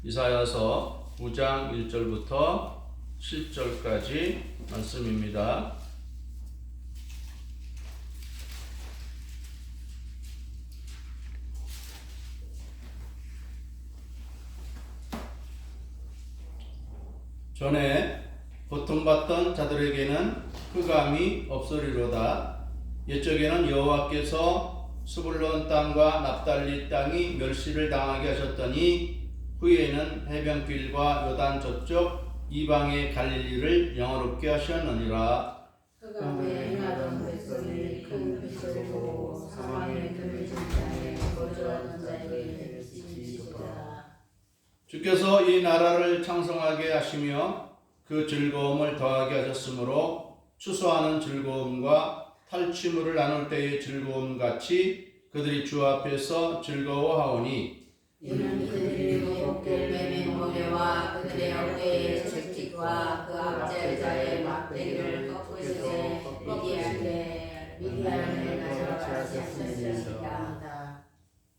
이사야서 9장 1절부터 7절까지 말씀입니다. 전에 고통받던 자들에게는 흑암이 없으리로다. 옛적에는 여호와께서 스불론 땅과 납달리 땅이 멸시를 당하게 하셨더니 후에는 해변길과 요단 저쪽 이방의 갈릴리를 영화롭게 하셨느니라. 흑암에 행하던 백성이 큰 빛을 보고 사망의 금을 진장에 거주하는 자에게 빛이 있으리라. 주께서 이 나라를 창성하게 하시며 그 즐거움을 더하게 하셨으므로 추수하는 즐거움과 탈취물을 나눌 때의 즐거움 같이 그들이 주 앞에서 즐거워하오니 이는 그들이 무겁게 매는 모래와 그들의 어깨의 채찍과 그 압제자의 막대기를 꺾으시되 미디안의 나라같이 하셨으리이다.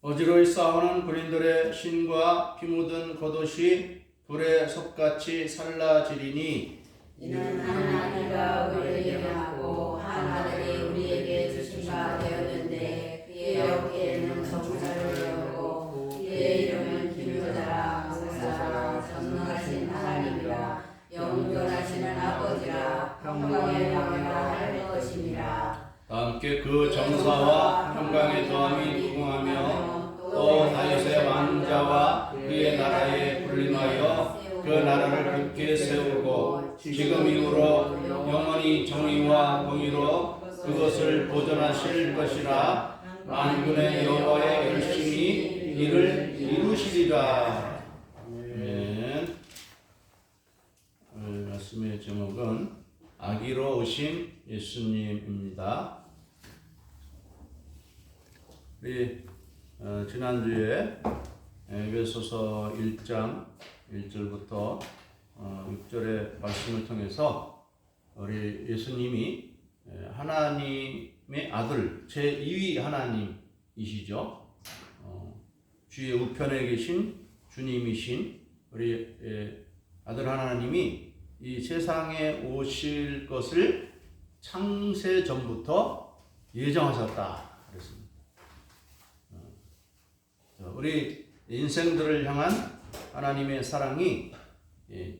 어지러이 싸우는 군인들의 신과 피 묻은 겉옷이 불에 석같이 살라지리니 이는 한 아기가 우리에게 낳고 한 아들이 우리에게 주신 바 되었는데 그의 어깨에는 정사를 배우고 그의 이름은 기묘자라 목사라 전능하신 하나님이라 영존하시는 아버지라 평강의 왕이라 할 것임이라. 함께 그 정사와 평강의 더함이 무궁하며 또 다윗의 왕자와 그의 나라에 군림하여 그 나라를 굳게 세우고 지금 이후로 영원히 정의와 공의로 그것을 보존하실 것이라. 만군의 여호와의 열심히 이를 이루시리라. 아멘. 오늘 말씀의 제목은 아기로 오신 예수님입니다. 우리 지난주에 에베소서 1장 1절부터 6절의 말씀을 통해서 우리 예수님이 하나님의 아들 제2위 하나님이시죠. 주의 우편에 계신 주님이신 우리 아들 하나님이 이 세상에 오실 것을 창세 전부터 예정하셨다 그랬습니다. 우리 인생들을 향한 하나님의 사랑이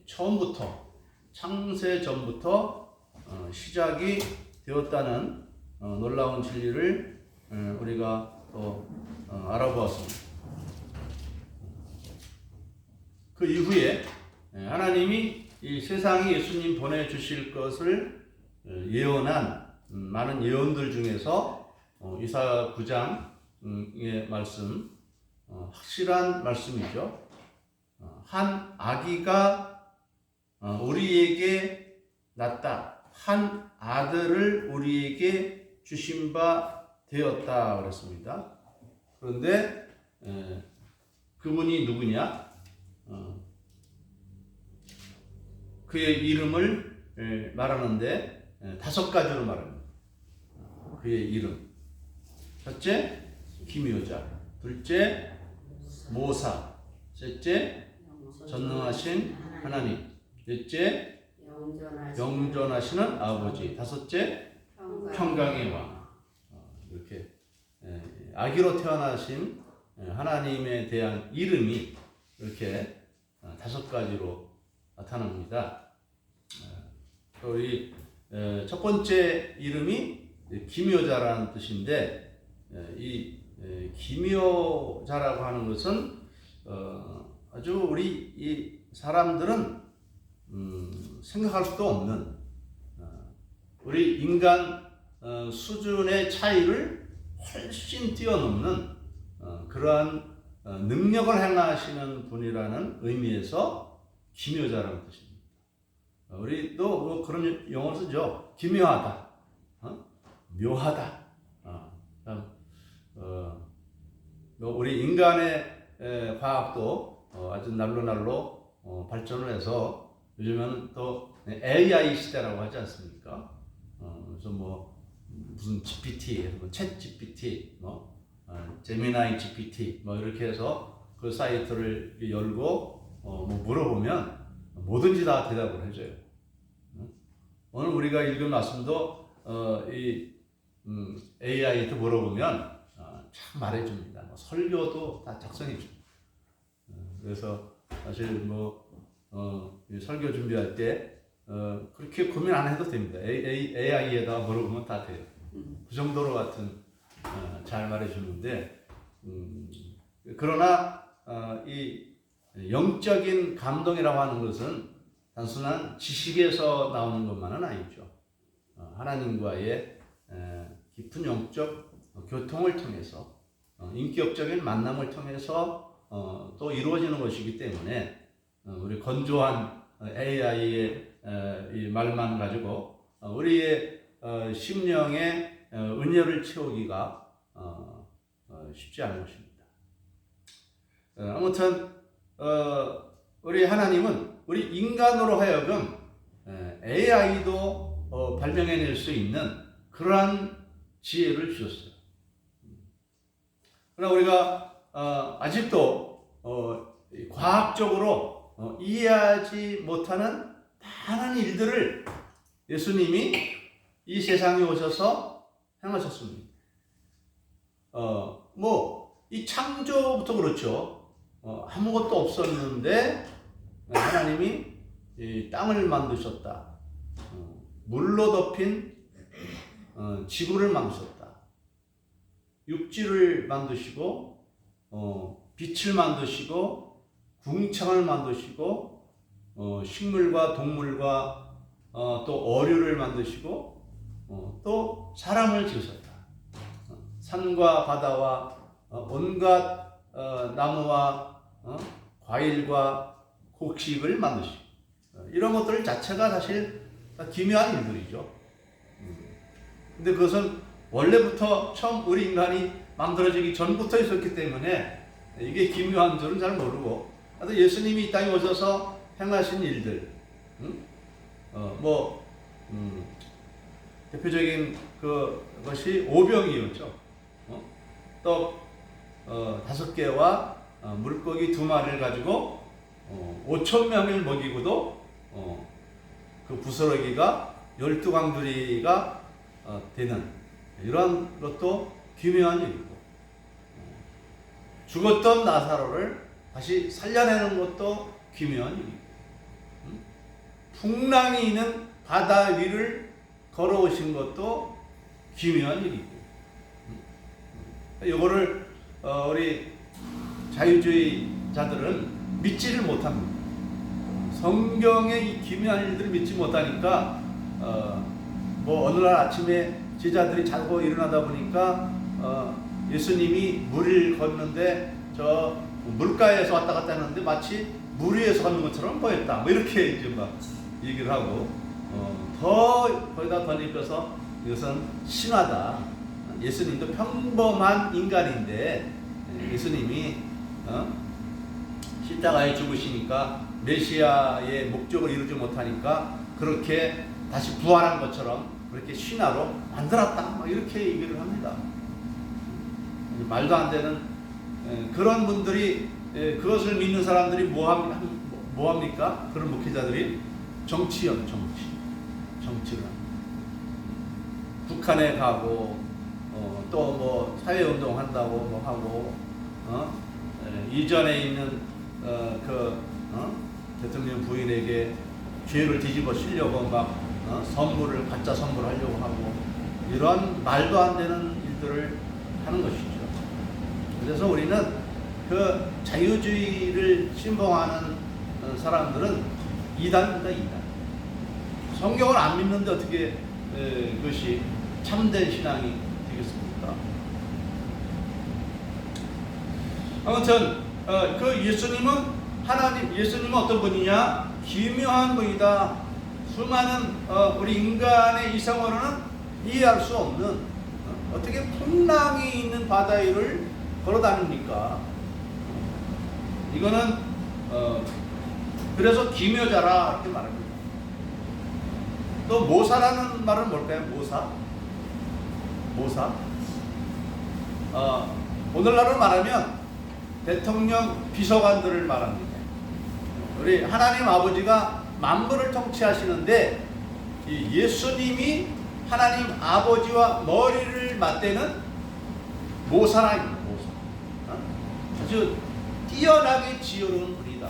처음부터 창세 전부터 시작이 되었다는 놀라운 진리를 우리가 또 알아보았습니다. 그 이후에 하나님이 이 세상에 예수님 보내주실 것을 예언한 많은 예언들 중에서 이사야 9장의 말씀, 확실한 말씀이죠. 한 아기가 우리에게 낳다, 한 아들을 우리에게 주신 바 되었다 그랬습니다. 그런데 그분이 누구냐? 그의 이름을 말하는데 5가지로 말합니다. 그의 이름. 첫째, 기묘자. 둘째, 모사. 셋째, 전능하신 하나님. 넷째, 영존하시는 아버지. 다섯째, 평강의 왕. 이렇게 아기로 태어나신 하나님에 대한 이름이 이렇게 5가지로 나타납니다. 우리 첫 번째 이름이 기묘자라는 뜻인데, 이 기묘자라고 하는 것은 아주 우리 이 사람들은 생각할 수도 없는 우리 인간 수준의 차이를 훨씬 뛰어넘는 그러한 능력을 행하시는 분이라는 의미에서 기묘자라는 뜻입니다. 우리도 뭐 그런 용어를 쓰죠. 기묘하다, 묘하다. 우리 인간의 과학도 아주 날로 발전을 해서 요즘에는 또 AI 시대라고 하지 않습니까? 그래서 뭐 무슨 GPT, 챗 GPT, 제미나이 GPT 뭐 이렇게 해서 그 사이트를 열고 뭐 물어보면 뭐든지 다 대답을 해줘요. 오늘 우리가 읽은 말씀도 이 AI한테 물어보면 참 말해줍니다. 뭐 설교도 다 작성해줍니다. 그래서 사실 이 설교 준비할 때 그렇게 고민 안 해도 됩니다. AI에다가 물어보면 다 돼요. 그 정도로 같은 잘 말해주는데 그러나 이 영적인 감동이라고 하는 것은 단순한 지식에서 나오는 것만은 아니죠. 하나님과의 깊은 영적 교통을 통해서 인격적인 만남을 통해서 또 이루어지는 것이기 때문에 우리 건조한 AI의 이 말만 가지고 우리의 심령의 은혜를 채우기가 쉽지 않은 것입니다. 아무튼 우리 하나님은 우리 인간으로 하여금 AI도 발명해낼 수 있는 그러한 지혜를 주셨어요. 그러나 우리가 아직도 과학적으로 이해하지 못하는 많은 일들을 예수님이 이 세상에 오셔서 행하셨습니다. 이 창조부터 그렇죠. 아무것도 없었는데 하나님이 이 땅을 만드셨다. 물로 덮인 지구를 만드셨다. 육지를 만드시고 빛을 만드시고 궁창을 만드시고 식물과 동물과 또 어류를 만드시고 또 사람을 지으셨다. 산과 바다와 온갖 나무와 과일과 곡식을 만드시고 이런 것들 자체가 사실 기묘한 일들이죠. 근데 그것은 원래부터 처음 우리 인간이 만들어지기 전부터 있었기 때문에 이게 기묘한 줄은 잘 모르고 예수님이 이 땅에 오셔서 행하신 일들 대표적인 그것이 오병이었죠. 떡 5개와 물고기 2마리를 가지고 5,000명을 먹이고도 그 부스러기가 12광주리가 되는 이러한 것도 기묘한 일이고 죽었던 나사로를 다시 살려내는 것도 기묘한 일이고 풍랑이 있는 바다 위를 걸어오신 것도 기묘한 일이고 이거를 우리 자유주의자들은 믿지를 못합니다. 성경의 이 기묘한 일들을 믿지 못하니까 어느 날 아침에 제자들이 자고 일어나다 보니까 예수님이 물을 걷는데 저 물가에서 왔다 갔다 하는데 마치 물 위에서 걷는 것처럼 보였다. 이렇게 이제 막 얘기를 하고 더 거기다 덧입혀서 이것은 신화다. 예수님도 평범한 인간인데 예수님이 십자가에 죽으시니까 메시아의 목적을 이루지 못하니까 그렇게 다시 부활한 것처럼 그렇게 신화로 만들었다. 이렇게 얘기를 합니다. 말도 안 되는 그런 분들이 그것을 믿는 사람들이 뭐합니까? 그런 목회자들이 정치를 합니다. 북한에 가고 또 사회운동 한다고 하고 이전에 있는 대통령 부인에게 죄를 뒤집어 쓰려고 가짜 선물을 하려고 하고 이런 말도 안 되는 일들을 하는 것이죠. 그래서 우리는 그 자유주의를 신봉하는 사람들은 이단입니다. 이단. 성경을 안 믿는데 어떻게 그것이 참된 신앙이 되겠습니까? 아무튼 그 예수님은 어떤 분이냐? 기묘한 분이다. 수많은 우리 인간의 이성으로는 이해할 수 없는 어떻게 풍랑이 있는 바다 위를 걸어다닙니까? 이거는 그래서 기묘자라 이렇게 말합니다. 또 모사라는 말은 뭘까요? 모사? 오늘날로 말하면 대통령 비서관들을 말합니다. 우리 하나님 아버지가 만물을 통치하시는데 이 예수님이 하나님 아버지와 머리를 맞대는 모사라입니다. 모사. 아주 뛰어나게 지혜로운 분이다.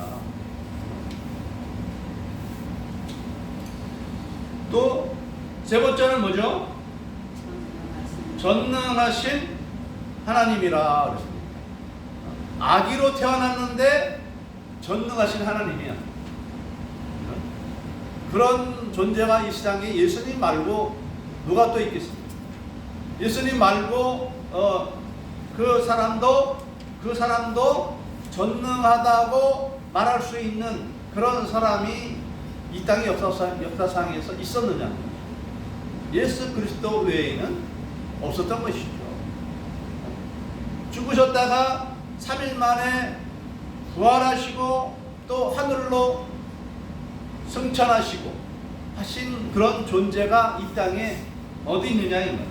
또 세 번째는 뭐죠? 전능하신 하나님이라 그랬습니다. 아기로 태어났는데 전능하신 하나님이야. 그런 존재가 이 세상에 예수님 말고 누가 또 있겠습니까? 예수님 말고 그 사람도 전능하다고 말할 수 있는 그런 사람이 이 땅의 역사상에서 있었느냐? 예수 그리스도 외에는 없었던 것이죠. 죽으셨다가 3일 만에 부활하시고 또 하늘로 승천하시고 하신 그런 존재가 이 땅에 어디 있느냐 이 말이에요.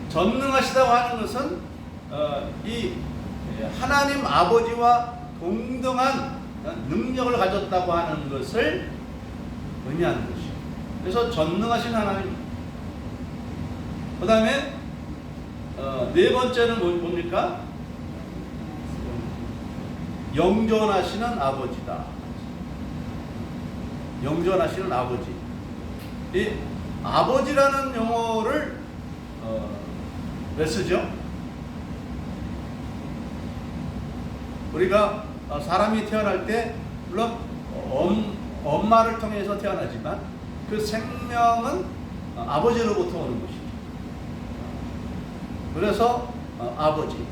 전능하시다고 하는 것은 이 하나님 아버지와 동등한 능력을 가졌다고 하는 것을 의미하는 것이죠. 그래서 전능하신 하나님. 그 다음에 네 번째는 뭡니까? 영존하시는 아버지다. 영존하시는 아버지. 이 아버지라는 용어를 왜 쓰죠? 우리가 사람이 태어날 때 물론 엄마를 통해서 태어나지만 그 생명은 아버지로부터 오는 것이죠. 그래서 아버지,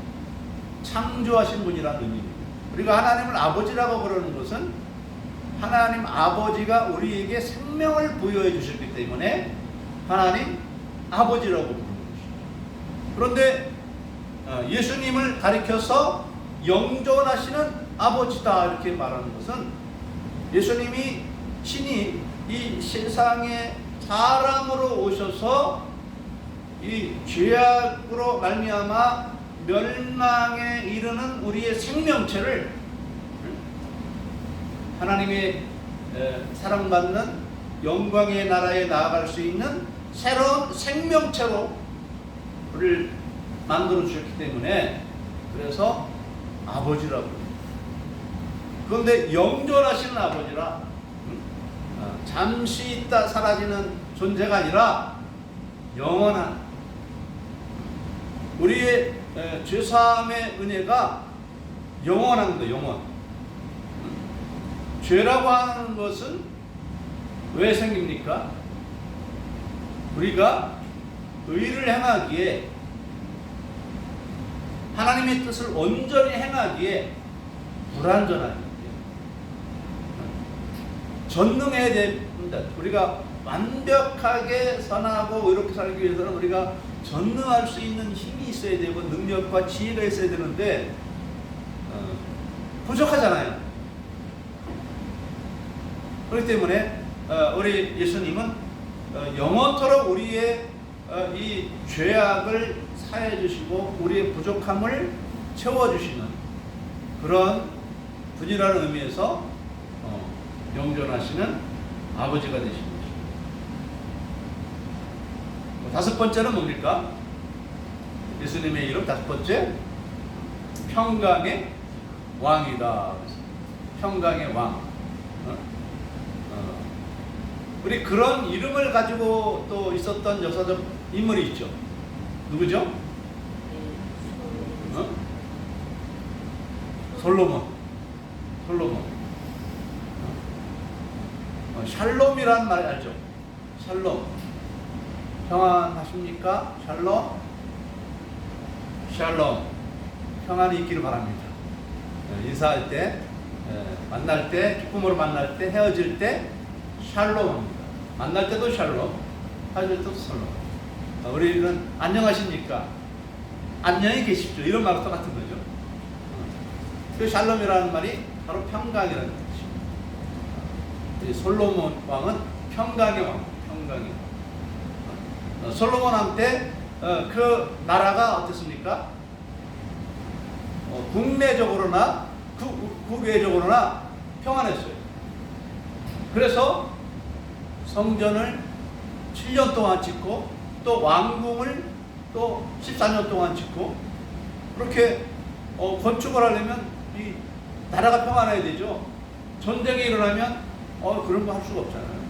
창조하신 분이라는 의미입니다. 우리가 하나님을 아버지라고 부르는 것은 하나님 아버지가 우리에게 생명을 부여해 주셨기 때문에 하나님 아버지라고 부르는 것이죠. 그런데 예수님을 가리켜서 영존하시는 아버지다 이렇게 말하는 것은 예수님이 친히 이 세상에 사람으로 오셔서 이 죄악으로 말미암아 멸망에 이르는 우리의 생명체를 하나님의 사랑받는 영광의 나라에 나아갈 수 있는 새로운 생명체로 우리를 만들어 주셨기 때문에 그래서 아버지라고 합니다. 그런데 영존하시는 아버지라 잠시 있다 사라지는 존재가 아니라 영원한 우리의 죄사함의 은혜가 영원한 거예요. 영원. 죄라고 하는 것은 왜 생깁니까? 우리가 의를 행하기에 하나님의 뜻을 온전히 행하기에 불완전하기 때문에 전능해야 됩니다. 우리가 완벽하게 선하고 이렇게 살기 위해서는 우리가 전능할 수 있는 힘이 있어야 되고 능력과 지혜가 있어야 되는데 부족하잖아요. 그렇기 때문에 우리 예수님은 영원토록 우리의 이 죄악을 사해 주시고 우리의 부족함을 채워주시는 그런 분이라는 의미에서 영존하시는 아버지가 되신 것입니다. 다섯 번째는 뭡니까? 예수님의 이름 다섯 번째 평강의 왕이다. 평강의 왕. 우리 그런 이름을 가지고 또 있었던 역사적 인물이 있죠. 누구죠? 솔로몬. 샬롬이란 말 알죠? 샬롬. 평안하십니까? 샬롬. 평안이 있기를 바랍니다. 인사할 때, 만날 때, 기쁨으로 만날 때, 헤어질 때 샬롬입니다. 만날 때도 샬롬, 헤어질 때도 샬롬. 우리는 안녕하십니까? 안녕히 계십시오. 이런 말과 똑같은 거죠. 그 샬롬이라는 말이 바로 평강이라는 뜻입니다. 솔로몬 왕은 평강의 왕, 평강의 왕. 솔로몬 왕 때 그 나라가 어땠습니까? 국내적으로나 국외적으로나 평안했어요. 그래서 성전을 7년 동안 짓고 또 왕궁을 또 14년 동안 짓고 그렇게 건축을 하려면 이 나라가 평안해야 되죠. 전쟁이 일어나면 그런 거 할 수가 없잖아요.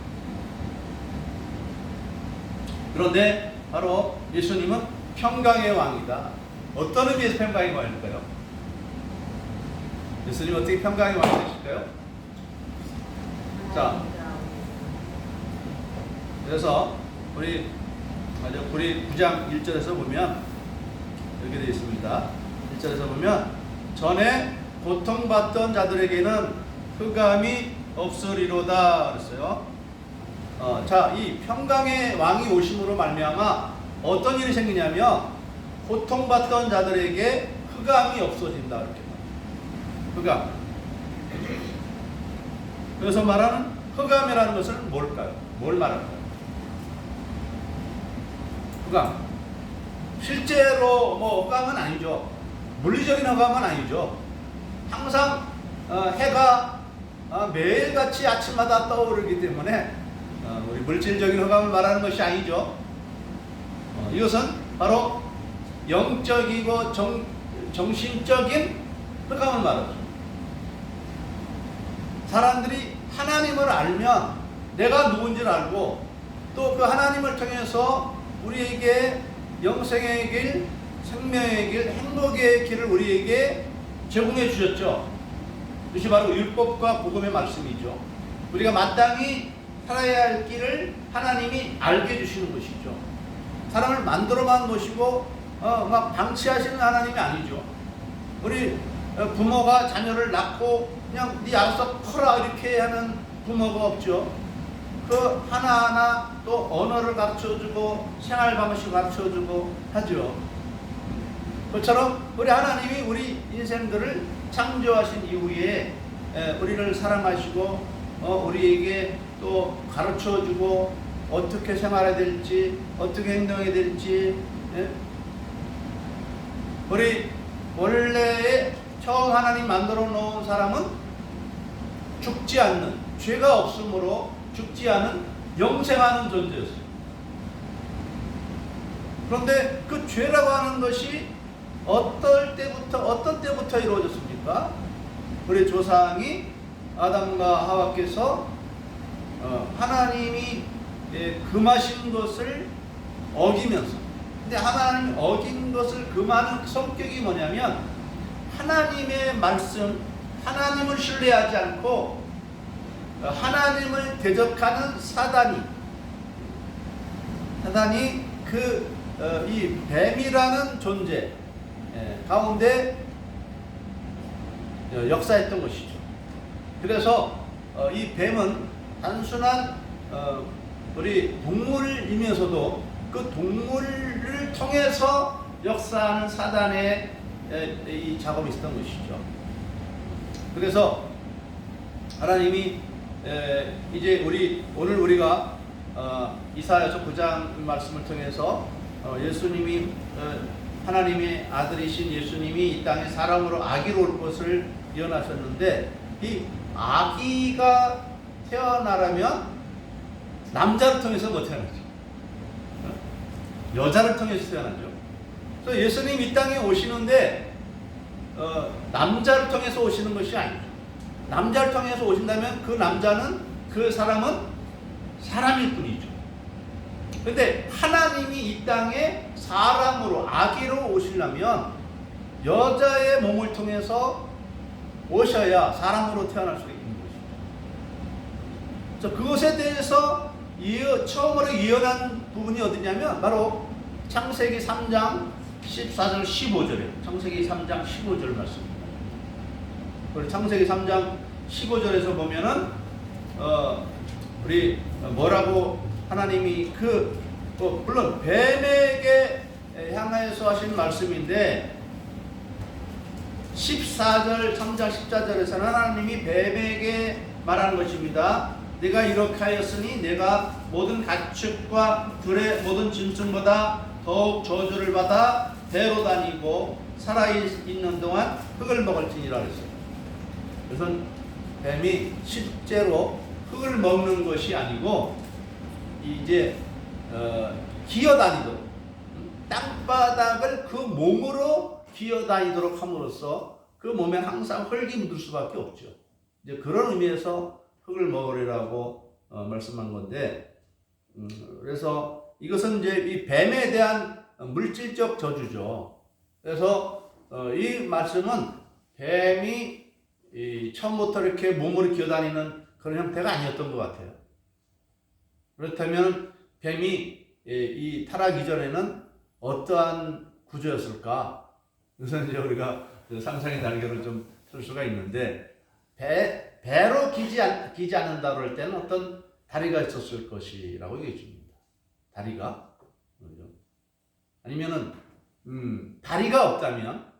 그런데 바로 예수님은 평강의 왕이다. 어떤 의미에서 평강의 왕일까요? 예수님 어떻게 평강의 왕이 되실까요? 자, 그래서 우리 9장 1절에서 보면 이렇게 되어 있습니다. 1절에서 보면 전에 고통받던 자들에게는 흑암이 없으리로다 그랬어요. 자, 이 평강의 왕이 오심으로 말미암아 어떤 일이 생기냐면 고통받던 자들에게 흑암이 없어진다 이렇게. 흑암. 그래서 말하는 흑암이라는 것은 뭘까요? 뭘 말할까요? 흑암. 실제로 흑암은 아니죠. 물리적인 흑암은 아니죠. 항상 해가 매일같이 아침마다 떠오르기 때문에 우리 물질적인 흑암을 말하는 것이 아니죠. 이것은 바로 영적이고 정신적인 흑암을 말하죠. 사람들이 하나님을 알면 내가 누군지를 알고 또 그 하나님을 통해서 우리에게 영생의 길, 생명의 길, 행복의 길을 우리에게 제공해 주셨죠. 이것이 바로 율법과 복음의 말씀이죠. 우리가 마땅히 살아야 할 길을 하나님이 알게 해주시는 것이죠. 사람을 만들어만 놓으시고 막 방치하시는 하나님이 아니죠. 우리 부모가 자녀를 낳고 그냥 네 알아서 커라 이렇게 하는 부모가 없죠. 그 하나하나 또 언어를 가르쳐주고 생활 방식을 가르쳐주고 하죠. 그처럼 우리 하나님이 우리 인생들을 창조하신 이후에 우리를 사랑하시고 우리에게 또 가르쳐주고 어떻게 생활해야 될지 어떻게 행동해야 될지 우리 원래의 처음 하나님 만들어 놓은 사람은 죽지 않는 죄가 없으므로 죽지 않은 영생하는 존재였어요. 그런데 그 죄라고 하는 것이 어떤 때부터 이루어졌습니까? 우리 조상이 아담과 하와께서 하나님이 금하신 것을 어기면서, 근데 하나님이 어긴 것을 금하는 성격이 뭐냐면 하나님의 말씀, 하나님을 신뢰하지 않고 하나님을 대적하는 사단이 이 뱀이라는 존재 가운데 역사했던 것이죠. 그래서 이 뱀은 단순한 우리 동물이면서도 그 동물을 통해서 역사하는 사단의 이 작업이 있었던 것이죠. 그래서 하나님이 이제 오늘 우리가 이사야서 9장 말씀을 통해서 예수님이 하나님의 아들이신 예수님이 이 땅에 사람으로 아기로 올 것을 예언하셨는데 이 아기가 태어나려면 남자를 통해서 못 태어나죠. 여자를 통해서 태어나죠. 그래서 예수님 이 땅에 오시는데 남자를 통해서 오시는 것이 아니죠. 남자를 통해서 오신다면 그 사람은 사람일 뿐이죠. 근데 하나님이 이 땅에 사람으로 아기로 오시려면 여자의 몸을 통해서 오셔야 사람으로 태어날 수 있는 것이죠. 그것에 대해서 처음으로 예언한 부분이 어디냐면 바로 창세기 3장 14절 15절이에요. 창세기 3장 15절 말씀입니다. 우리 창세기 3장 15절에서 보면은 우리 뭐라고 하나님이 물론 뱀에게 향하여서 하신 말씀인데 14절 3장 14절에서는 하나님이 뱀에게 말하는 것입니다. 내가 이렇게 하였으니 내가 모든 가축과 들의 모든 짐승보다 더욱 저주를 받아 배로 다니고 살아있는 동안 흙을 먹을지니라 그랬어요. 그래서 뱀이 실제로 흙을 먹는 것이 아니고 이제 기어다니도록 땅바닥을 그 몸으로 기어다니도록 함으로써 그 몸에 항상 흙이 묻을 수밖에 없죠. 이제 그런 의미에서 흙을 먹으리라고 말씀한 건데, 그래서 이것은 이제 이 뱀에 대한 물질적 저주죠. 그래서 이 말씀은 뱀이 처음부터 이렇게 몸으로 기어다니는 그런 형태가 아니었던 것 같아요. 그렇다면 뱀이 이 타락 이전에는 어떠한 구조였을까? 그래서 이제 우리가 상상의 날개를 좀 틀 수가 있는데, 배로 기지 않는다 그럴 때는 어떤 다리가 있었을 것이라고 얘기해 줍니다. 다리가. 아니면은, 다리가 없다면,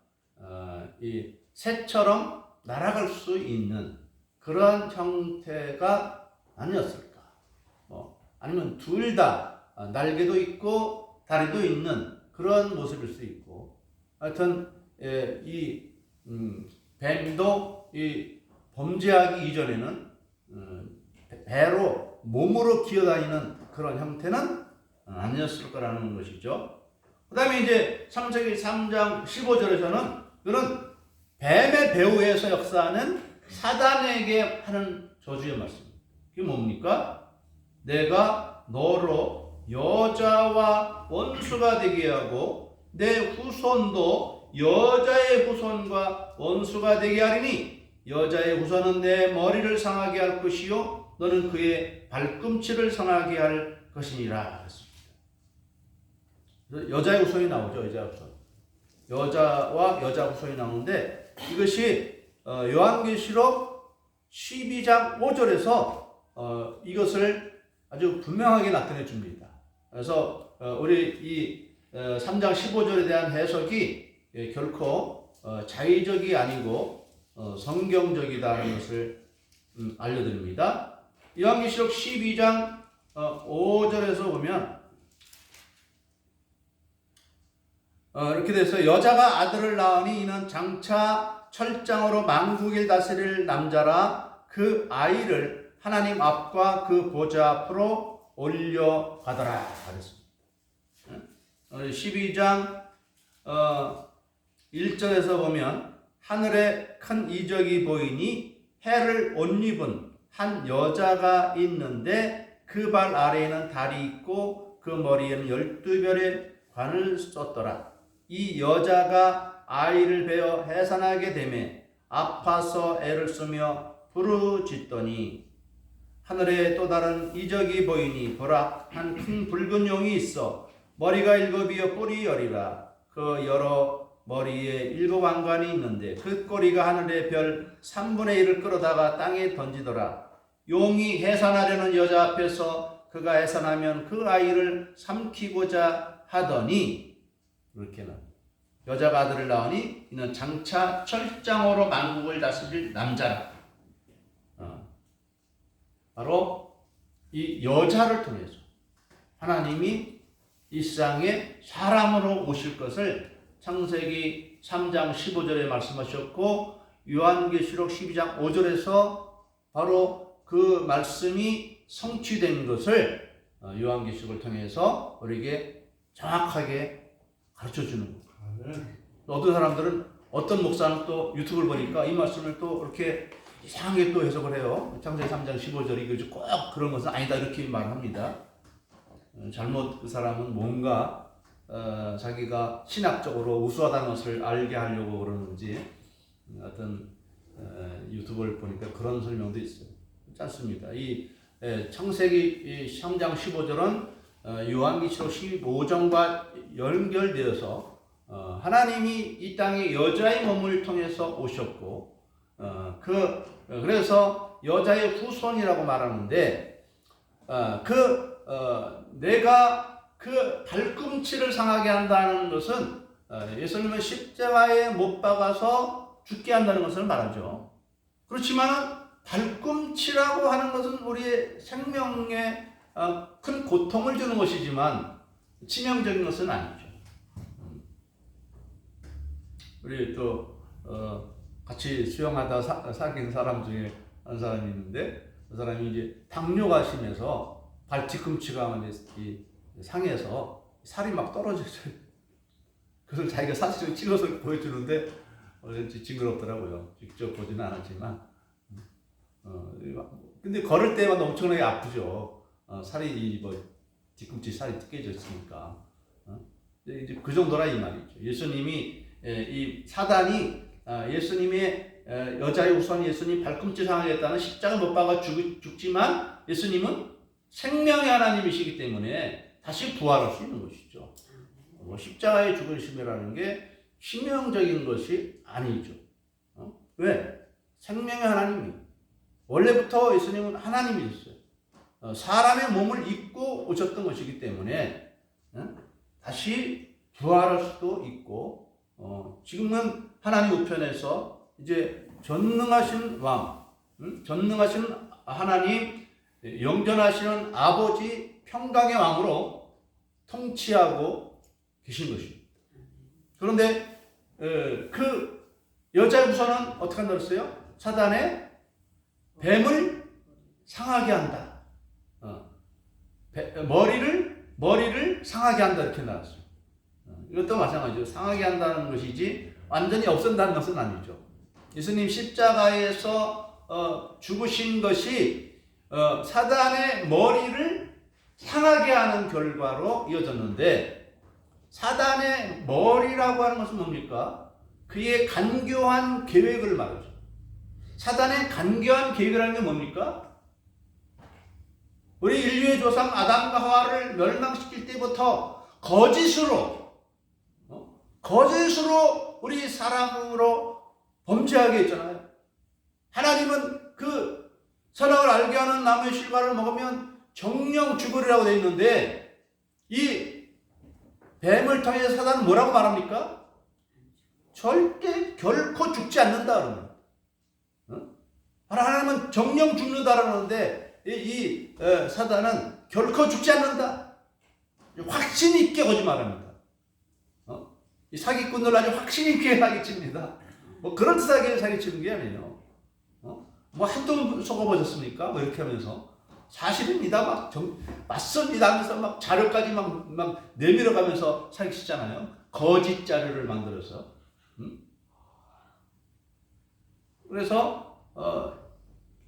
이 새처럼 날아갈 수 있는 그러한 형태가 아니었을까? 아니면 둘 다 날개도 있고 다리도 있는 그런 모습일 수 있고, 하여튼 이 뱀도 이 범죄하기 이전에는 배로 몸으로 기어다니는 그런 형태는 아니었을 거라는 것이죠. 그 다음에 이제 창세기 3장 15절에서는 그런 뱀의 배후에서 역사하는 사단에게 하는 저주의 말씀입니다. 그게 뭡니까? 내가 너로 여자와 원수가 되게 하고 내 후손도 여자의 후손과 원수가 되게 하리니 여자의 후손은 내 머리를 상하게 할 것이요 너는 그의 발꿈치를 상하게 할 것이니라. 여자의 후손이 나오죠. 여자와 여자 후손이 나오는데 이것이 요한계시록 12장 5절에서 이것을 아주 분명하게 나타내 줍니다. 그래서 우리 이 3장 15절에 대한 해석이 결코 자의적이 아니고 성경적이다는 것을 알려드립니다. 요한계시록 12장 5절에서 보면 이렇게 돼서 여자가 아들을 낳으니 이는 장차 철장으로 만국을 다스릴 남자라 그 아이를 하나님 앞과 그 보좌 앞으로 올려가더라 그랬습니다. 12장 1절에서 보면 하늘에 큰 이적이 보이니 해를 옷 입은 한 여자가 있는데 그 발 아래에는 달이 있고 그 머리에는 12별의 관을 썼더라. 이 여자가 아이를 베어 해산하게 되매 아파서 애를 쓰며 부르짖더니 하늘에 또 다른 이적이 보이니 보라 한 큰 붉은 용이 있어 머리가 7이요 뿔이 10이라. 그 여러 머리에 7 왕관이 있는데 그 꼬리가 하늘의 별 3분의 1을 끌어다가 땅에 던지더라. 용이 해산하려는 여자 앞에서 그가 해산하면 그 아이를 삼키고자 하더니 이렇게는 여자가 아들을 낳으니 이는 장차 철장으로 만국을 다스릴 남자라. 바로 이 여자를 통해서 하나님이 이 세상에 사람으로 오실 것을 창세기 3장 15절에 말씀하셨고 요한계시록 12장 5절에서 바로 그 말씀이 성취된 것을 요한계시록을 통해서 우리에게 정확하게 가르쳐주는 거예요. 어떤 사람들은 어떤 목사는 또 유튜브를 보니까 이 말씀을 또 이렇게 이상하게 또 해석을 해요. 창세기 3장 15절이 꼭 그런 것은 아니다 이렇게 말합니다. 잘못 그 사람은 뭔가 자기가 신학적으로 우수하다는 것을 알게 하려고 그러는지 어떤 유튜브를 보니까 그런 설명도 있어요. 그렇지 않습니다. 이 창세기 3장 15절은 요한계시록 15장과 연결되어서 하나님이 이 땅에 여자의 몸을 통해서 오셨고 그래서 여자의 후손이라고 말하는데 내가 그 발꿈치를 상하게 한다는 것은 예수님은 십자가에 못 박아서 죽게 한다는 것을 말하죠. 그렇지만 발꿈치라고 하는 것은 우리의 생명에 큰 고통을 주는 것이지만 치명적인 것은 아니죠. 우리 또 같이 수영하다 사귄 사람 중에 한 사람이 있는데 그 사람이 이제 당뇨가 심해서 발 뒤꿈치가 이 상해서 살이 막 떨어졌어요. 그걸 자기가 사진을 찍어서 보여주는데 왠지 징그럽더라고요. 직접 보지는 않았지만 근데 걸을 때마다 엄청나게 아프죠. 살이 뭐 뒤꿈치 살이 깨져 있으니까 이제 그 정도라 이 말이죠. 예수님이 이 사단이 예수님의 여자의 우선 예수님 발꿈치 상하겠다는 십자가 못 박아 죽지만 예수님은 생명의 하나님이시기 때문에 다시 부활할 수 있는 것이죠. 십자가의 죽으심이라는 게 치명적인 것이 아니죠. 왜? 생명의 하나님이 원래부터 예수님은 하나님이셨어요. 사람의 몸을 입고 오셨던 것이기 때문에 다시 부활할 수도 있고 지금은 하나님 우편에서 이제 전능하신 왕, 전능하신 하나님, 영전하시는 아버지 평강의 왕으로 통치하고 계신 것입니다. 그런데 그 여자의 우선은 어떻게 한다고 했어요? 사단의 뱀을 상하게 한다. 머리를 상하게 한다 이렇게 나왔어요. 이것도 마찬가지죠. 상하게 한다는 것이지 완전히 없앤다는 것은 아니죠. 예수님 십자가에서 죽으신 것이 사단의 머리를 상하게 하는 결과로 이어졌는데 사단의 머리라고 하는 것은 뭡니까? 그의 간교한 계획을 말하죠. 사단의 간교한 계획이라는 게 뭡니까? 우리 인류의 조상 아담과 하와를 멸망시킬 때부터 거짓으로 우리 사람으로 범죄하게 했잖아요. 하나님은 그 선악을 알게 하는 나무의 실과를 먹으면 정령 죽으리라고 되어 있는데 이 뱀을 통해 사단은 뭐라고 말합니까? 절대 결코 죽지 않는다 그러는 하나님은 정령 죽는다라는데 이 사단은 결코 죽지 않는다. 확신 있게 거짓말합니다. 이 사기꾼들 아주 확신 있게 사기칩니다. 뭐 그런 듯하게 사기치는 게 아니에요. 뭐 한두 속아보셨습니까? 뭐 이렇게 하면서 사실입니다. 막 맞습니다 하면서 막 자료까지 막 내밀어가면서 사기치잖아요. 거짓 자료를 만들어서. 그래서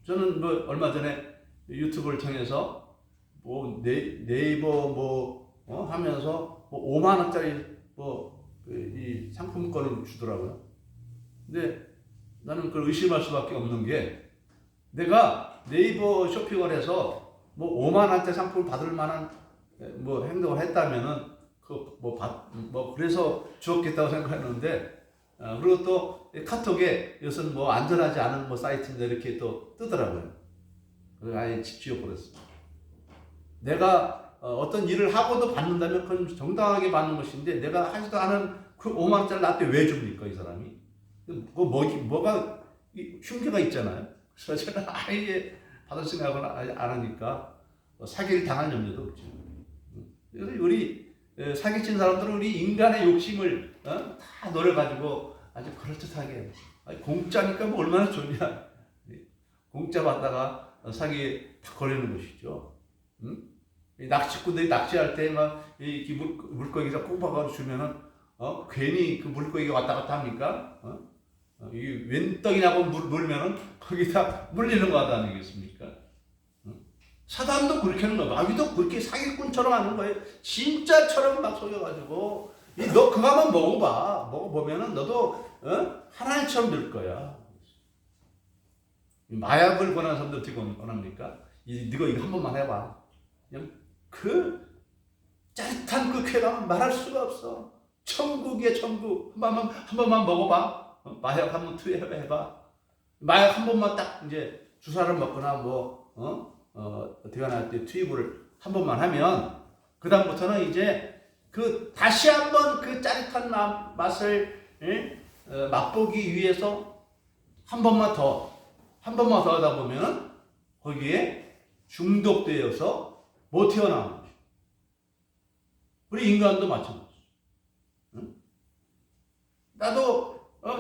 저는 뭐 얼마 전에 유튜브를 통해서 뭐 네이버 하면서 뭐 5만 원짜리 이 상품권을 주더라고요. 근데 나는 그걸 의심할 수밖에 없는 게 내가 네이버 쇼핑을 해서 뭐 5만 원짜리 상품을 받을 만한 뭐 행동을 했다면은 그래서 주었겠다고 생각했는데 그리고 또 카톡에 이것은 뭐 안전하지 않은 뭐 사이트인데 이렇게 또 뜨더라고요. 그래서 아예 지워버렸습니다. 내가 어떤 일을 하고도 받는다면 그건 정당하게 받는 것인데 내가 하지도 않은 그 5만 원짜리 나한테 왜 줍니까 이 사람이? 뭐가 흉기가 있잖아요. 그래서 저는 아예 받을 생각을 안 하니까 사기를 당할 염려도 없죠. 그래서 우리 사기친 사람들은 우리 인간의 욕심을 다 노려가지고 아주 그럴듯하게 공짜니까 뭐 얼마나 좋냐. 공짜 받다가 사기에 다 걸리는 것이죠. 낚시꾼들이 낚시할 때 막 물고기가 꼭 박아서 주면은 괜히 그 물고기가 왔다 갔다 합니까? 이 웬 떡이냐고 물면은 거기다 물리는 거 아니겠습니까? 사단도 그렇게 하는 거야. 마귀도 그렇게 사기꾼처럼 하는 거예요. 진짜처럼 막 속여가지고 너 그거 한번 먹어봐. 먹어보면은 너도 하나님처럼 될 거야. 마약을 권하는 사람들 어떻게 권합니까? 네가 이거 한 번만 해봐. 그 짜릿한 그 쾌감은 말할 수가 없어. 천국이야 천국. 한 번만 먹어봐. 마약 한번 투여해봐. 마약 한 번만 딱 이제 주사를 먹거나 어떻게 하나 할 때 투입을 한 번만 하면 그 다음부터는 이제 그 다시 한번 그 짜릿한 맛을 맛보기 위해서 한 번만 더 하다 보면 거기에 중독되어서 못 튀어나오는 거죠. 우리 인간도 마찬가지. 응? 나도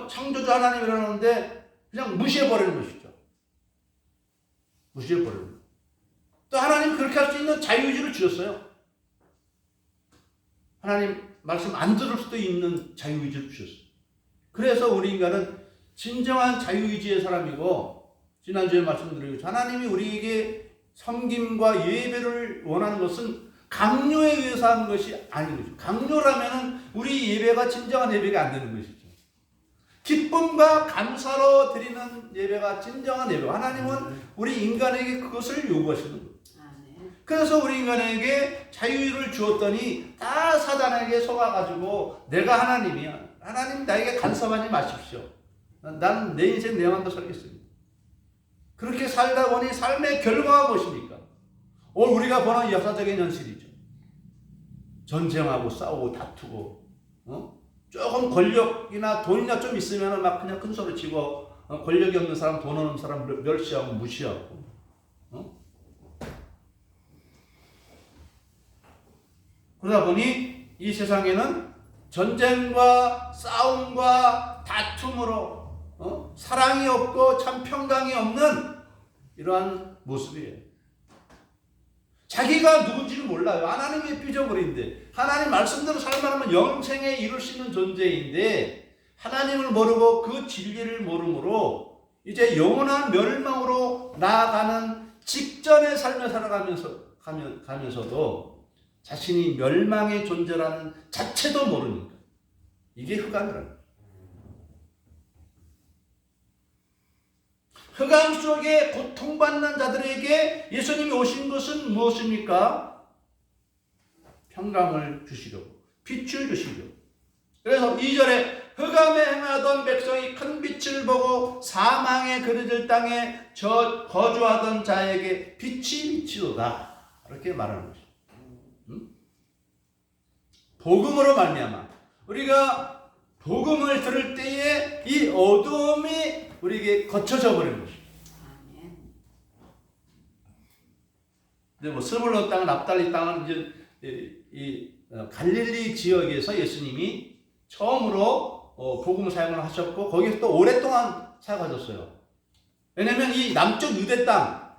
창조주 하나님이라는데 그냥 무시해버리는 것이죠. 무시해버리는 것. 또 하나님 그렇게 할 수 있는 자유의지를 주셨어요. 하나님 말씀 안 들을 수도 있는 자유의지를 주셨어요. 그래서 우리 인간은 진정한 자유의지의 사람이고, 지난주에 말씀드린 하나님이 우리에게 섬김과 예배를 원하는 것은 강요에 의해서 하는 것이 아닌 거죠. 강요라면 우리 예배가 진정한 예배가 안 되는 것이죠. 기쁨과 감사로 드리는 예배가 진정한 예배. 하나님은 우리 인간에게 그것을 요구하시는 거예요. 그래서 우리 인간에게 자유를 주었더니 다 사단에게 속아가지고 내가 하나님이야. 하나님 나에게 간섭하지 마십시오. 난 내 인생 내 마음대로 살겠습니다. 그렇게 살다 보니 삶의 결과가 무엇입니까? 오늘 우리가 보는 역사적인 현실이죠. 전쟁하고 싸우고 다투고, 조금 권력이나 돈이나 좀 있으면 막 그냥 큰 소리 치고, 권력이 없는 사람, 돈 없는 사람 멸시하고 무시하고. 그러다 보니 이 세상에는 전쟁과 싸움과 다툼으로 사랑이 없고 참 평강이 없는 이러한 모습이에요. 자기가 누군지를 몰라요. 하나님의 피조물인데, 하나님 말씀대로 살만하면 영생에 이룰 수 있는 존재인데, 하나님을 모르고 그 진리를 모르므로 이제 영원한 멸망으로 나아가는 직전의 삶을 살아가면서도 자신이 멸망의 존재라는 자체도 모르니까. 이게 흑암이라는 거예요. 흑암 속에 고통받는 자들에게 예수님이 오신 것은 무엇입니까? 평강을 주시려고, 빛을 주시려고. 그래서 2절에 흑암에 행하던 백성이 큰 빛을 보고 사망에 그려질 땅에 거주하던 자에게 빛이 비치도다. 이렇게 말하는 것이죠. 복음으로 말미암아 우리가 복음을 들을 때에 이 어두움이 우리에게 거쳐져 버리는 것입니다. 근데 스물론 땅은 납달리 땅은 이제 이 갈릴리 지역에서 예수님이 처음으로 복음 사역을 하셨고, 거기서 또 오랫동안 사역하셨어요. 왜냐하면 이 남쪽 유대 땅,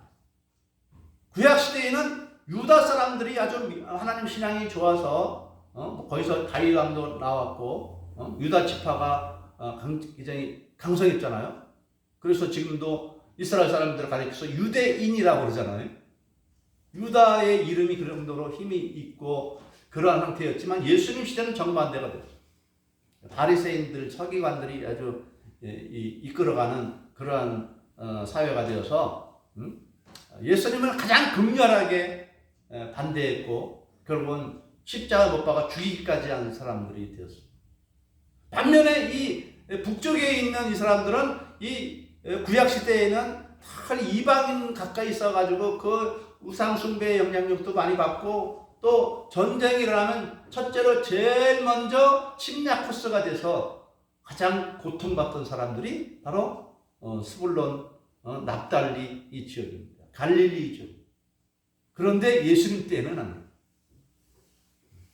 구약 시대에는 유다 사람들이 아주 하나님 신앙이 좋아서 거기서 다윗 왕도 나왔고, 유다 지파가 굉장히 강성했잖아요. 그래서 지금도 이스라엘 사람들을 가리켜서 유대인이라고 그러잖아요. 유다의 이름이 그 정도로 힘이 있고 그러한 상태였지만, 예수님 시대는 정반대가 됐어요. 바리새인들, 서기관들이 아주 이끌어가는 그러한 사회가 되어서 예수님을 가장 극렬하게 반대했고, 결국은 십자가 못 박아 죽이기까지 한 사람들이 되었습니다. 반면에 이 북쪽에 있는 이 사람들은 이 구약 시대에는 다 이방인 가까이 있어가지고 그 우상 숭배의 영향력도 많이 받고, 또 전쟁이 일어나면 첫째로 제일 먼저 침략 코스가 돼서 가장 고통받던 사람들이 바로 스불론, 납달리 이 지역입니다. 갈릴리 지역. 그런데 예수님 때는 안 돼요.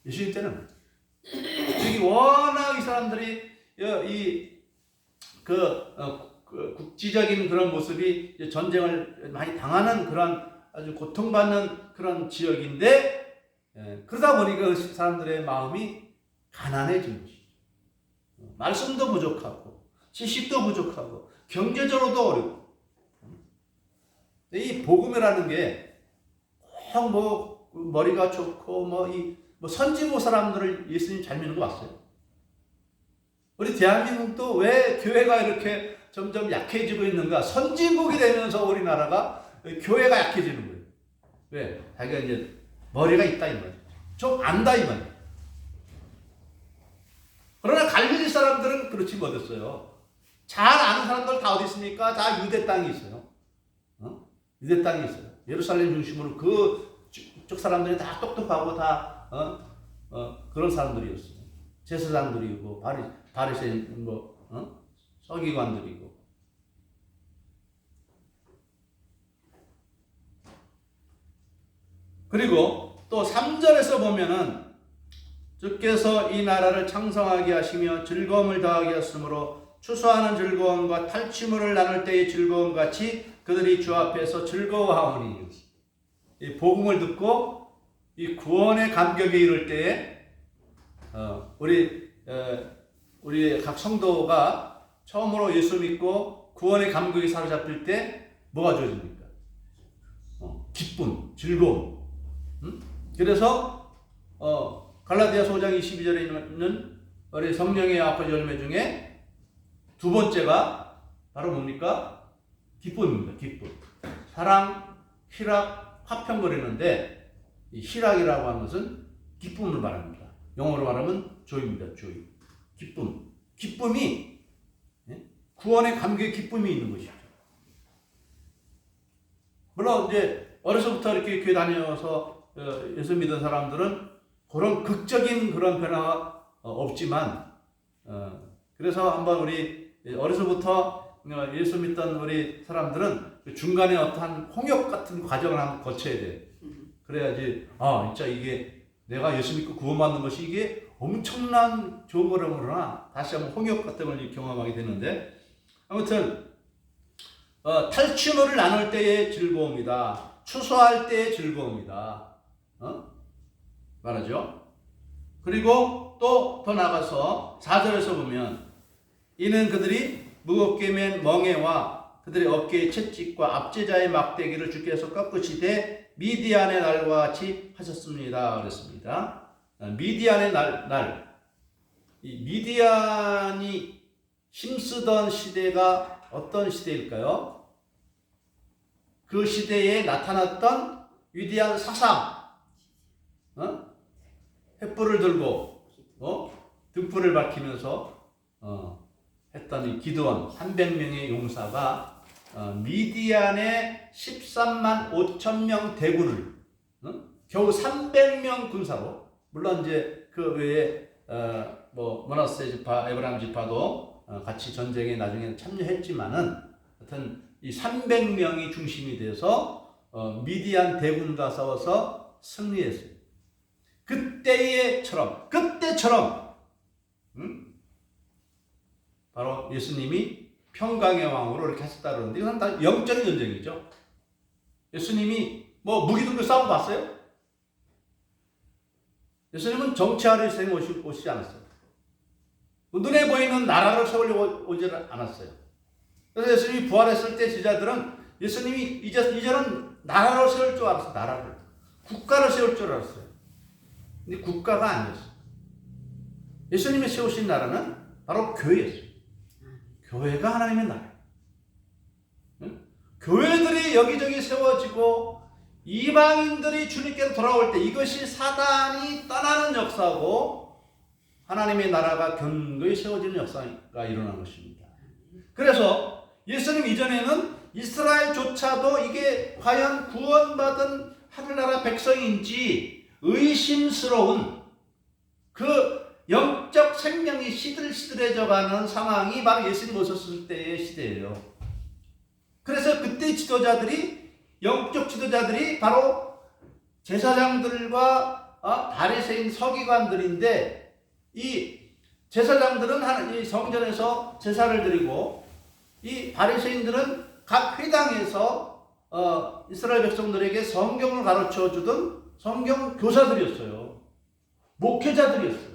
예수님 때는 여기 워낙 이 사람들이 국지적인 그런 모습이 전쟁을 많이 당하는 그런 아주 고통받는 그런 지역인데, 그러다 보니까 그 사람들의 마음이 가난해진 것이죠. 말씀도 부족하고 지식도 부족하고 경제적으로도 어렵고. 이 복음이라는 게 꼭 머리가 좋고 선지부 사람들을 예수님 잘 믿는 거 봤어요? 우리 대한민국도 왜 교회가 이렇게 점점 약해지고 있는가? 선진국이 되면서 우리나라가 교회가 약해지는 거예요. 왜? 자기가 이제 머리가 있다 이 말이에요. 좀 안다 이 말이에요. 그러나 갈릴리 사람들은 그렇지 못했어요. 잘 아는 사람들 다 어디 있습니까? 다 유대 땅이 있어요. 유대 땅이 있어요. 예루살렘 중심으로 그쪽 사람들이 다 똑똑하고 다 그런 사람들이었어요. 제사장들이고 바리새인 서기관들이고. 그리고 또 3절에서 보면은 주께서 이 나라를 창성하게 하시며 즐거움을 더하게 하시므로 추수하는 즐거움과 탈취물을 나눌 때의 즐거움 같이 그들이 주 앞에서 즐거워하오니. 이 복음을 듣고 이 구원의 감격에 이를 때에 우리 각 성도가 처음으로 예수 믿고 구원의 감격에 사로잡힐 때 뭐가 주어집니까? 기쁨, 즐거움. 그래서 갈라디아서 5장 22절에 있는 우리 성령의 아홉 열매 중에 두 번째가 바로 뭡니까? 기쁨입니다. 기쁨. 사랑, 희락, 화평거리는데 이 희락이라고 하는 것은 기쁨을 말합니다. 영어로 말하면 joy입니다. joy. 기쁨. 기쁨이 구원의 감격의 기쁨이 있는 것이죠. 물론 이제 어려서부터 이렇게 교회 다녀서 예수 믿은 사람들은 그런 극적인 그런 변화가 없지만 그래서 한번 우리 어려서부터 예수 믿던 우리 사람들은 중간에 어떠한 홍역 같은 과정을 한번 거쳐야 돼. 그래야지 진짜 이게 내가 예수 믿고 구원받는 것이 이게 엄청난 좋은 거라구나 다시 한번 홍역 같은 걸 경험하게 되는데 아무튼 탈취물을 나눌 때의 즐거움이다. 추수할 때의 즐거움이다. 말하죠. 그리고 또 더 나가서 4절에서 보면 이는 그들이 무겁게 맨 멍에와 그들의 어깨의 채찍과 압제자의 막대기를 주께서 꺾으시되 미디안의 날과 같이 하셨습니다. 그랬습니다. 미디안의 날. 이 미디안이 힘쓰던 시대가 어떤 시대일까요? 그 시대에 나타났던 위대한 사상, 횃불을 들고 등불을 밝히면서 했던 이 기드온 300명의 용사가 미디안의 13만 5천 명 대군을 겨우 300명 군사로 물론 이제 그 외에 머나세 지파, 에브라임 지파도 같이 전쟁에 나중에 참여했지만은 하여튼 이 300명이 중심이 돼서 미디안 대군과 싸워서 승리했어요. 그때처럼 바로 예수님이 평강의 왕으로 이렇게 하셨다 그러는데 이건 다 영적인 전쟁이죠. 예수님이 무기 들고 싸움 봤어요? 예수님은 정치하러 세상 오시지 않았어요. 눈에 보이는 나라를 세우려고 오지 않았어요. 그래서 예수님이 부활했을 때 제자들은 예수님이 이제는 나라를 세울 줄 알았어요. 나라를. 국가를 세울 줄 알았어요. 근데 국가가 아니었어요. 예수님이 세우신 나라는 바로 교회였어요. 교회가 하나님의 나라예요. 교회들이 여기저기 세워지고 이방인들이 주님께로 돌아올 때 이것이 사단이 떠나는 역사고 하나님의 나라가 견고히 세워지는 역사가 일어난 것입니다. 그래서 예수님 이전에는 이스라엘조차도 이게 과연 구원받은 하늘나라 백성인지 의심스러운 그 영적 생명이 시들시들해져가는 상황이 바로 예수님 오셨을 때의 시대예요. 그래서 그때 지도자들이 영적 지도자들이 바로 제사장들과 바리새인 서기관들인데 이 제사장들은 이 성전에서 제사를 드리고 이 바리새인들은 각 회당에서 이스라엘 백성들에게 성경을 가르쳐 주던 성경 교사들이었어요. 목회자들이었어요.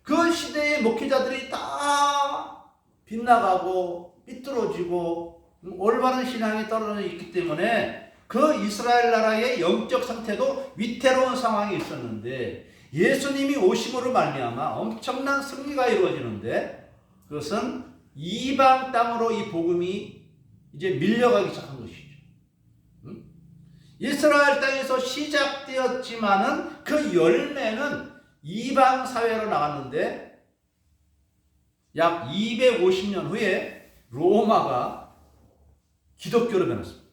그 시대의 목회자들이 다 빗나가고 삐뚤어지고 올바른 신앙이 떨어져 있기 때문에 그 이스라엘 나라의 영적 상태도 위태로운 상황이 있었는데 예수님이 오심으로 말미암아 엄청난 승리가 이루어지는데 그것은 이방 땅으로 이 복음이 이제 밀려가기 시작한 것이죠. 이스라엘 땅에서 시작되었지만은 그 열매는 이방 사회로 나갔는데 약 250년 후에 로마가 기독교로 변했습니다.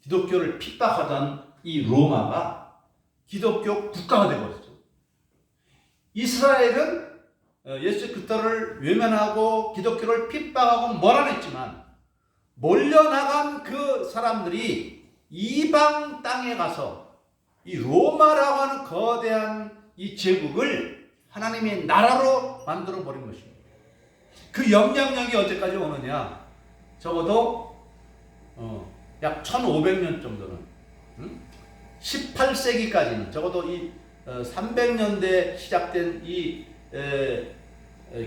기독교를 핍박하던 이 로마가 기독교 국가가 되어버렸죠. 이스라엘은 예수 그리스도를 외면하고 기독교를 핍박하고 몰아냈지만 몰려나간 그 사람들이 이방 땅에 가서 이 로마라고 하는 거대한 이 제국을 하나님의 나라로 만들어 버린 것입니다. 그 영향력이 언제까지 오느냐? 적어도 약 1500년 정도는 18세기까지는 적어도 이 300년대 시작된 이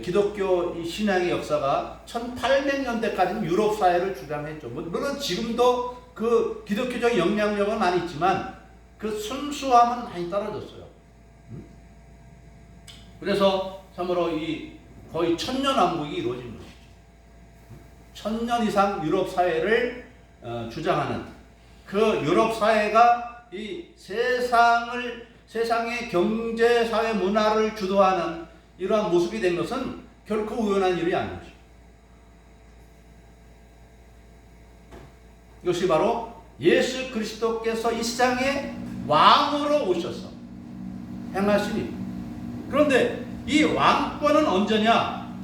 기독교 이 신앙의 역사가 1800년대까지는 유럽 사회를 주장했죠. 물론 지금도 그 기독교적 영향력은 많이 있지만 그 순수함은 많이 떨어졌어요. 그래서 참으로 이 거의 천년왕국이 이루어진 것이죠. 1000년 이상 유럽 사회를 주장하는 그 유럽 사회가 이 세상의 경제, 사회, 문화를 주도하는 이러한 모습이 된 것은 결코 우연한 일이 아니죠. 이것이 바로 예수 그리스도께서 이 세상에 왕으로 오셔서 행하신 일. 그런데 이 왕권은 언제냐?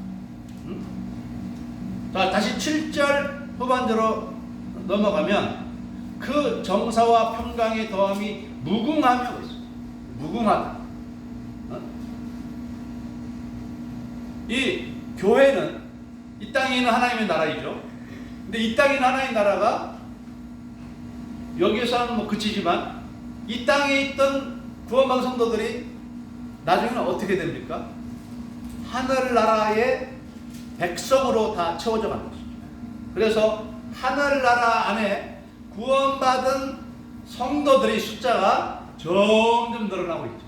자, 다시 7절 후반대로 넘어가면 그 정사와 평강의 더함이 무궁하며 있어요. 무궁하다. 이 교회는 이 땅에 있는 하나님의 나라이죠. 근데 이 땅에 있는 하나님의 나라가 여기서는 뭐 그치지만 이 땅에 있던 구원받은 성도들이 나중에는 어떻게 됩니까? 하늘나라의 백성으로 다 채워져 가는 것이죠. 그래서 하늘나라 안에 구원받은 성도들의 숫자가 점점 늘어나고 있죠.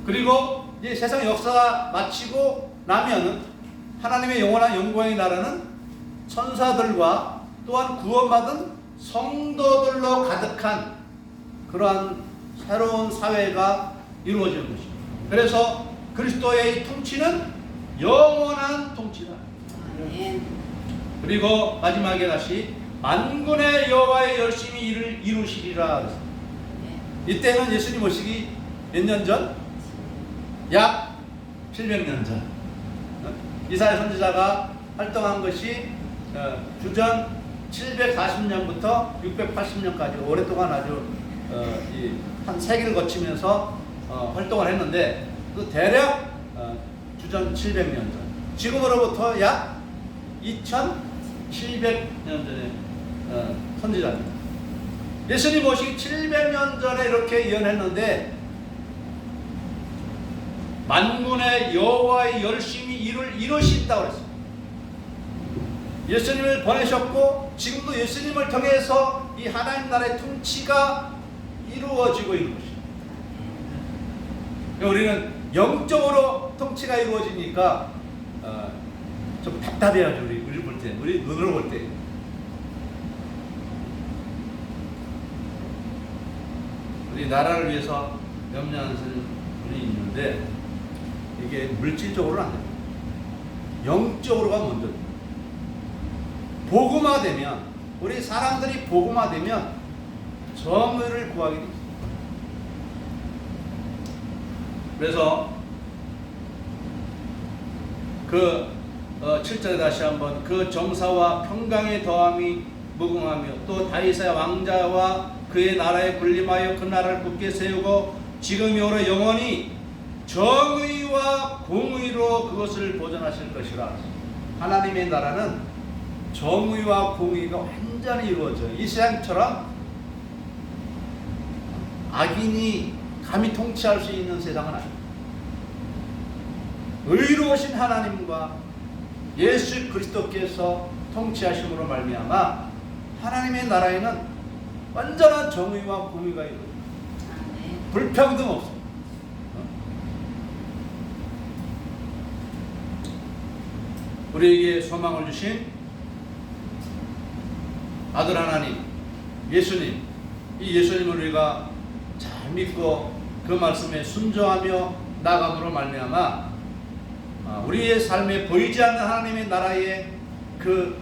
그리고 이제 세상 역사가 마치고 나면은 하나님의 영원한 영광의 나라는 천사들과 또한 구원받은 성도들로 가득한 그러한 새로운 사회가 이루어지는 것입니다. 그래서 그리스도의 통치는 영원한 통치다. 그리고 마지막에 다시 만군의 여호와의 열심히 일을 이루시리라. 이때는 예수님 오시기 몇 년 전? 약 700년 전. 이사야 선지자가 활동한 것이 주전 740년부터 680년까지 오랫동안 아주 한 세기를 거치면서 활동을 했는데 그 대략 주전 700년 전, 지금으로부터 약 2700년 전에 선지자입니다. 예수님 오시기 700년 전에 이렇게 예언했는데 만군의 여호와의 열심히 일을 이루신다고 그랬어요. 예수님을 보내셨고 지금도 예수님을 통해서 이 하나님 나라의 통치가 이루어지고 있는 것입니다. 우리는 영적으로 통치가 이루어지니까 좀 답답해야죠. 우리 볼 때, 우리 눈으로 볼 때. 우리 나라를 위해서 염려하는 분이 있는데 이게 물질적으로는 안 됩니다. 영적으로가 먼저. 복음화되면, 우리 사람들이 복음화되면 정의를 구하게 됩니다. 그래서 그 7절에 다시 한번 그 정사와 평강의 더함이 무궁하며 또 다윗의 왕자와 그의 나라에 군림하여 그 나라를 굳게 세우고 지금이 오래 영원히 정의와 공의로 그것을 보존하실 것이라. 하나님의 나라는 정의와 공의가 완전히 이루어져요. 이 세상처럼 악인이 감히 통치할 수 있는 세상은 아닙니다. 의로우신 하나님과 예수 그리스도께서 통치하심으로 말미암아 하나님의 나라에는 완전한 정의와 공의가 이루어져요. 불평등 없습니다. 우리에게 소망을 주신 아들 하나님, 예수님, 이 예수님을 우리가 잘 믿고 그 말씀에 순종하며 나아감으로 말미암아 우리의 삶에 보이지 않는 하나님의 나라의 그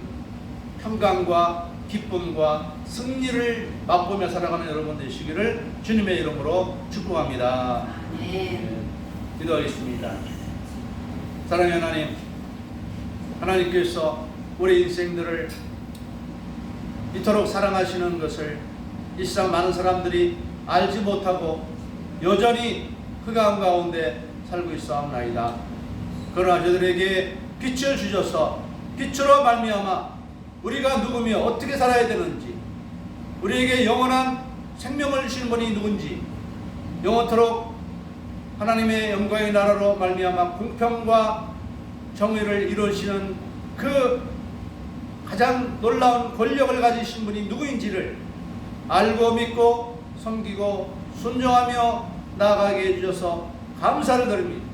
평강과 기쁨과 승리를 맛보며 살아가는 여러분 되시기를 주님의 이름으로 축복합니다. 기도하겠습니다. 사랑의 하나님, 하나님께서 우리 인생들을 이토록 사랑하시는 것을 이 세상 많은 사람들이 알지 못하고 여전히 흑암 가운데 살고 있사옵나이다. 그러나 저들에게 빛을 주셔서 빛으로 말미암아 우리가 누구며 어떻게 살아야 되는지, 우리에게 영원한 생명을 주신 분이 누군지, 영원토록 하나님의 영광의 나라로 말미암아 공평과 정의를 이루시는 그 가장 놀라운 권력을 가지신 분이 누구인지를 알고 믿고 섬기고 순종하며 나아가게 해주셔서 감사를 드립니다.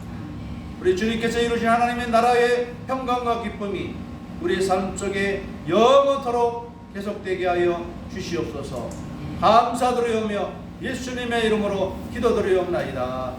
우리 주님께서 이루신 하나님의 나라의 평강과 기쁨이 우리의 삶 속에 영원토록 계속되게 하여 주시옵소서. 감사드리오며 예수님의 이름으로 기도드리옵나이다.